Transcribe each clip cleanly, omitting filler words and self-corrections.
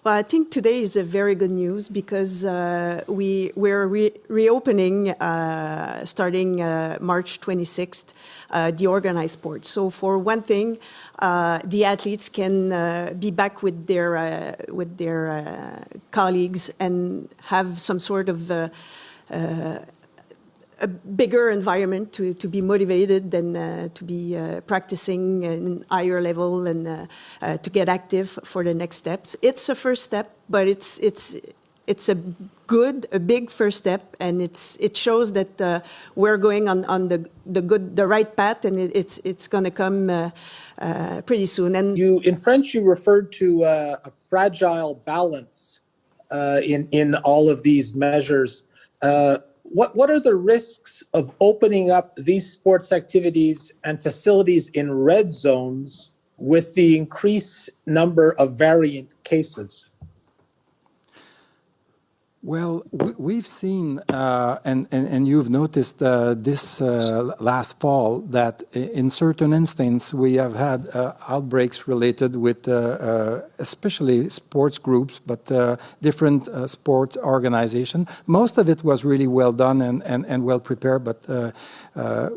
Well, I think today is a very good news because we're reopening starting March 26th the organized sports. So for one thing, the athletes can be back with their colleagues and have some sort of a bigger environment to be motivated than to be practicing in higher level and to get active for the next steps. It's a first step, but it's a big first step, and it shows that we're going on the right path, and it's going to come pretty soon. And in French, you referred to a fragile balance in all of these measures. What are the risks of opening up these sports activities and facilities in red zones with the increased number of variant cases? Well, we've seen, and you've noticed this last fall, that in certain instances we have had outbreaks related with especially sports groups, but different sports organizations. Most of it was really well done and well prepared, but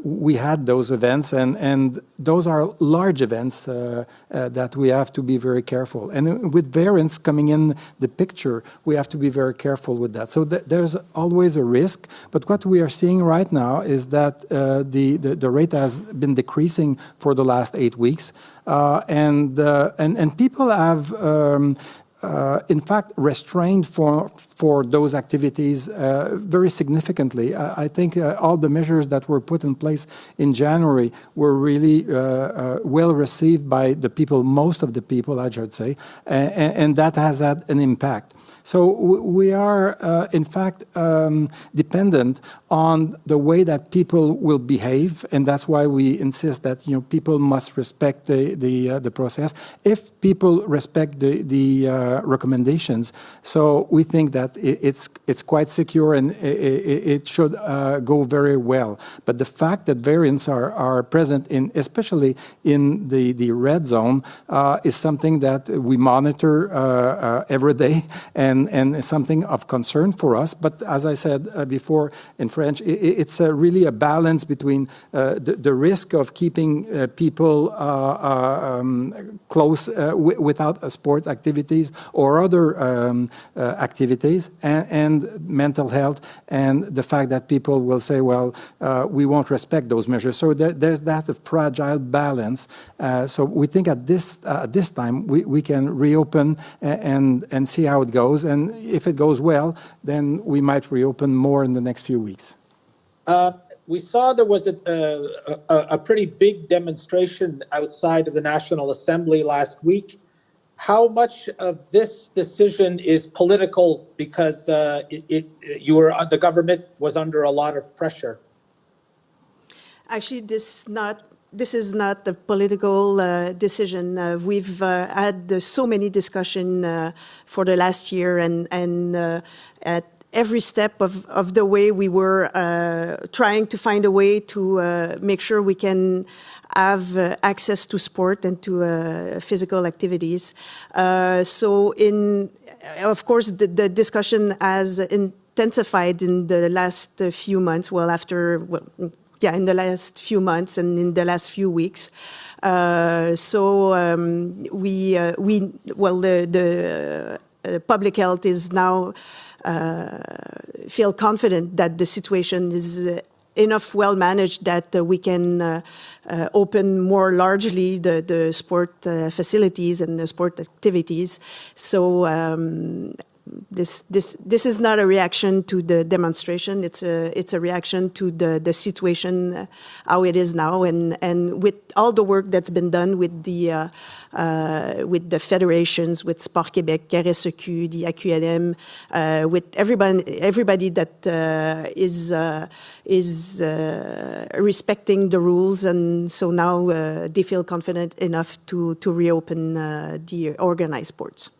we had those events, and those are large events that we have to be very careful. And with variants coming in the picture, we have to be very careful with that. So there's always a risk, but what we are seeing right now is that the rate has been decreasing for the last 8 weeks, and people have in fact restrained for those activities very significantly. I think all the measures that were put in place in January were really well received by the people, most of the people, I should say, and that has had an impact. So we are, in fact, dependent on the way that people will behave, and that's why we insist that people must respect the process. If people respect the recommendations, so we think that it's quite secure and it should go very well. But the fact that variants are present especially in the red zone, is something that we monitor every day, and something of concern for us. But as I said before in French, it's really a balance between the risk of keeping people close without sport activities or other activities, and mental health, and the fact that people will say, well, we won't respect those measures. So there's that fragile balance. So we think at this time we can reopen and see how it goes. And if it goes well, then we might reopen more in the next few weeks. We saw there was a pretty big demonstration outside of the National Assembly last week. How much of this decision is political because the government was under a lot of pressure? Actually, this is not a political decision. We've had so many discussions for the last year, and at every step of the way we were trying to find a way to make sure we can have access to sport and to physical activities. Of course, the discussion has intensified in the last few months. In the last few months and in the last few weeks. The public health is now feel confident that the situation is enough well managed that we can open more largely the sport facilities and the sport activities. So this is not a reaction to the demonstration. It's a reaction to the situation how it is now, and with all the work that's been done with the federations, with Sport Québec, RSEQ, the AQLM, with everybody that is respecting the rules, and so now they feel confident enough to reopen the organized sports.